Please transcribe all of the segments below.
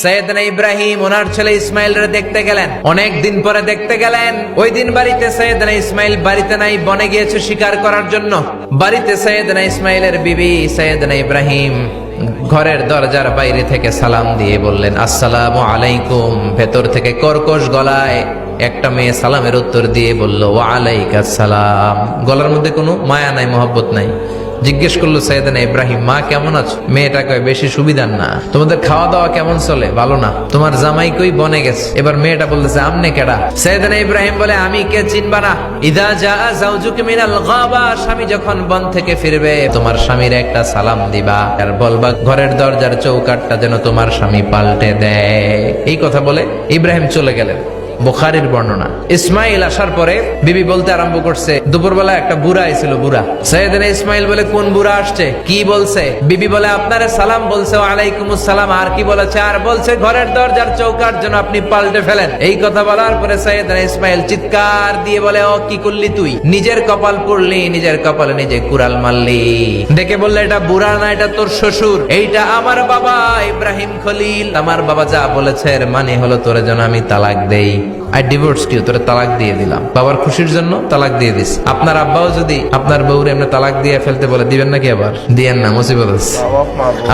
সাইয়েদনা ইব্রাহিম ওনার ছেলে ইসমাইলরে দেখতে গেলেন। অনেক দিন পরে দেখতে গেলেন। ওই দিন বাড়িতে সাইয়েদনা ইসমাইল বাড়িতে নাই, বনে গিয়েছে শিকার করার জন্য। বাড়িতে সাইয়েদনা ইসমাইলের বিবি সাইয়েদনা ইব্রাহিম ঘরের দরজার বাইরে থেকে সালাম দিয়ে বললেন, আসসালামু আলাইকুম। ভেতর থেকে কর্কশ গলায় একটা মেয়ে সালামের উত্তর দিয়ে বলল, ওয়া আলাইকাস সালাম। গলার মধ্যে কোনো মায়া নাই, মহব্বত নাই। জিজ্ঞেস করলো সাইয়েদনা ইব্রাহিম, মা কেমন আছো? মেয়েটা কয়, বেশি সুবিধার না। তোমাদের খাওয়া দাওয়া কেমন চলে? ভালো না। তোমার জামাই কই? বনে গেছে। এবার মেয়েটা বলতেছে, আমনে কেডা? সাইয়েদনা ইব্রাহিম বলে, আমি কে চিনবা না? ইদা জা যাওজুকা মিনাল গাবা, স্বামী যখন বন থেকে ফিরবে তোমার স্বামীর একটা সালাম দিবা আর বলবা ঘরের দরজার চৌকাঠটা যেন তোমার স্বামী পাল্টে দেয়। এই কথা বলে ইব্রাহিম চলে গেলেন। বুখারীর বর্ণনা। ইসমাইল আসার পরে বিবি বলতে আরম্ভ করছে, দুপুরবেলা একটা বুড়া আইছিল। বুড়া সাইয়েদনা ইসমাইল বলে, কোন বুড়া আসছে? কি বলছে? বিবি বলে, আপনারে সালাম বলছে। ওয়ালাইকুমুস সালাম। আর কি বলেছে? আর বলছে ঘরের দরজার চৌকাঠ যেন আপনি পাল্টে ফেলেন। এই কথা বলার পরে সাইয়েদনা ইসমাইল চিৎকার দিয়ে বলে, ও কি করলি তুই? নিজের কপাল পুড়লি, নিজের কপালে নিজে কুড়াল মারলি। দেখে বললে, এটা বুড়া না, এটা তোর শ্বশুর। এইটা আমার বাবা ইব্রাহিম খলিল। আমার বাবা যা বলেছে এর মানে হলো তোরে যেন আমি তালাক দেই। আই ডিভোর্সড ইউ, তোরে তালাক দিয়ে দিলাম। বাবার খুশির জন্য তালাক দিয়ে দিস। আপনার আব্বাও যদি আপনার বউরে এমনি তালাক দিয়ে ফেলতে বলে, দিবেন নাকি? আবার দিয়েন না, মুসিবত আছে।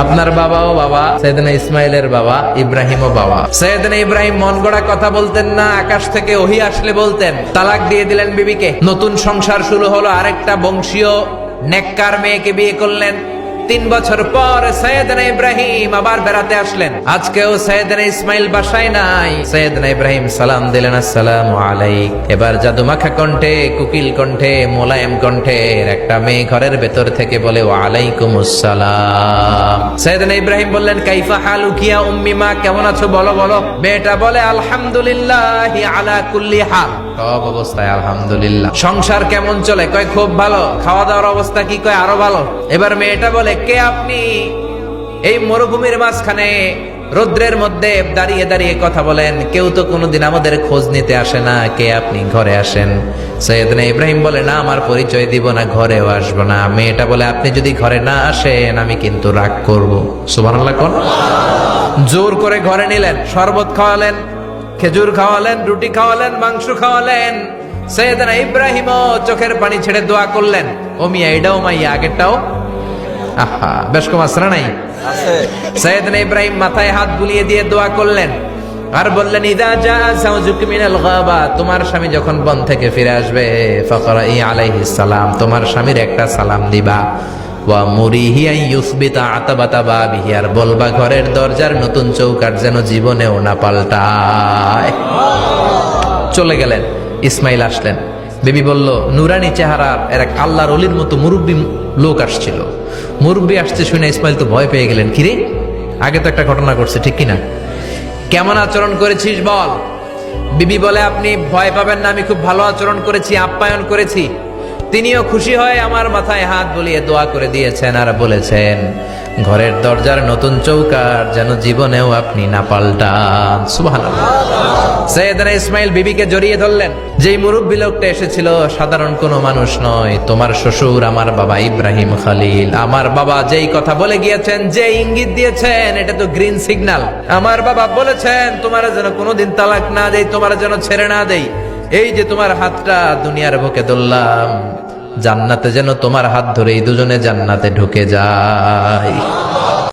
আপনার বাবাও বাবা, সাইয়েদনা ইসমাইলের বাবা, ইব্রাহিমও বাবা। সাইয়েদনা ইব্রাহিম মন গড়া কথা বলতেন না, আকাশ থেকে ওহী আসলে বলতেন। তালাক দিয়ে দিলেন বিবিকে। নতুন সংসার শুরু হলো। আরেকটা বংশীয় নেককার মেয়েকে বিয়ে করলেন। 3 বছর পর সাইয়েদনা ইব্রাহিম আবার বেড়াতে আসলেন। আজকেও সাইয়েদনা ইসমাইল বাসায় নাই। সাইয়েদনা ইব্রাহিম সালাম দিলেন, আসসালামু আলাইক। এবার জাদুমাখা কণ্ঠে, কুকিল কণ্ঠে, মোলায়েম কণ্ঠে একটা মেয়ে ঘরের ভেতর থেকে বলে, ওয়া আলাইকুমুস সালাম। সাইয়েদনা ইব্রাহিম বললেন, কাইফা হালুকি ইয়া উম্মি, মা কেমন আছো? বলো বলো। মেয়েটা বলে, আলহামদুলিল্লাহি আলা কুল্লি হাল, সব অবস্থায় আলহামদুলিল্লাহ। সংসার কেমন চলে? কয় খুব ভালো। খাওয়া দাওয়ার অবস্থা কি? কয় আরো ভালো। এবার মেয়েটা বলে, কে আপনি? এই মরুভূমির মাঝখানে রৌদ্রের মধ্যে দাঁড়িয়ে দাঁড়িয়ে কথা বলেন, কেউ তো কোনোদিন আমাদের খোঁজ নিতে আসে না। কে আপনি? ঘরে আসেন। সাইয়েদনা ইব্রাহিম বলে, না, আমার পরিচয় দিব না, ঘরেও আসবো না। মেয়েটা বলে, আপনি যদি ঘরে না আসেন আমি কিন্তু রাগ করব। সুবহানাল্লাহ কোন। জোর করে ঘরে নিলেন, শরবত খাওয়ালেন, খেজুর খাওয়ালেন, রুটি খাওয়ালেন, মাংস খাওয়ালেন। সাইয়েদনা ইব্রাহিমও চোখের পানি ছেড়ে দোয়া করলেন, ও মিয়া, এটাও মাইয়া, আগেরটাও। আহা, বেশ কম আসরা নাই আছে। সাইয়েদনা ইব্রাহিম মাথায় হাত বুলিয়ে দিয়ে দোয়া করলেন আর বললেন, ইদা জা যাওজুকা মিনাল গাবা, তোমার স্বামী যখন বন থেকে ফিরে আসবে, ফাকরাই আলাইহিস সালাম, তোমার স্বামীর একটা সালাম দিবা। ওয়া মুরিহি আন ইউসবিতা আতাবাতা বাবিহি, আর বলবা ঘরের দরজার নতুন চৌকাঠ যেন জীবনেও না পাল্টায়। চলে গেলেন। ইসমাইল আসলেন। বিবি বলল, নুরানি চেহারা এর এক আল্লাহর ওলির মতো মুরব্বী লোক আসছিল। মুরব্বী আসছে শুনে ইসমাইল তো ভয় পেয়ে গেলেন। কিরে, আগে তো একটা ঘটনা ঘটছে, ঠিক কিনা? কেমন আচরণ করেছিস বল। বিবি বলে, আপনি ভয় পাবেন না, আমি খুব ভালো আচরণ করেছি, আপ্যায়ন করেছি। তিনিও খুশি হয়ে আমার মাথায় হাত বুলিয়ে দোয়া করে দিয়েছেন আর বলেছেন, ঘরের দরজার নতুন চৌকাঠ যেন জীবনেও আপনি না পাল্টান। সুবহানাল্লাহ। সাইয়েদনা ইসমাইল বিবিকে জড়িয়ে ধরলেন। যেই মুরব্বী লোকটা এসেছিল সাধারণ কোনো মানুষ নয়, তোমার শ্বশুর আমার বাবা ইব্রাহিম খলিল। আমার বাবা যেই কথা বলে গিয়েছেন, যে ইঙ্গিত দিয়েছেন, এটা তো গ্রিন সিগন্যাল। আমার বাবা বলেছেন, তোমার যেন কোনোদিন তালাক না দেই, তোমার যেন ছেড়ে না দেই। এই যে তোমার হাতটা দুনিয়ার বুকে ধরলাম, জান্নাতে যেন তোমার হাত ধরে এই দুজনে জান্নাতে ঢুকে যায়।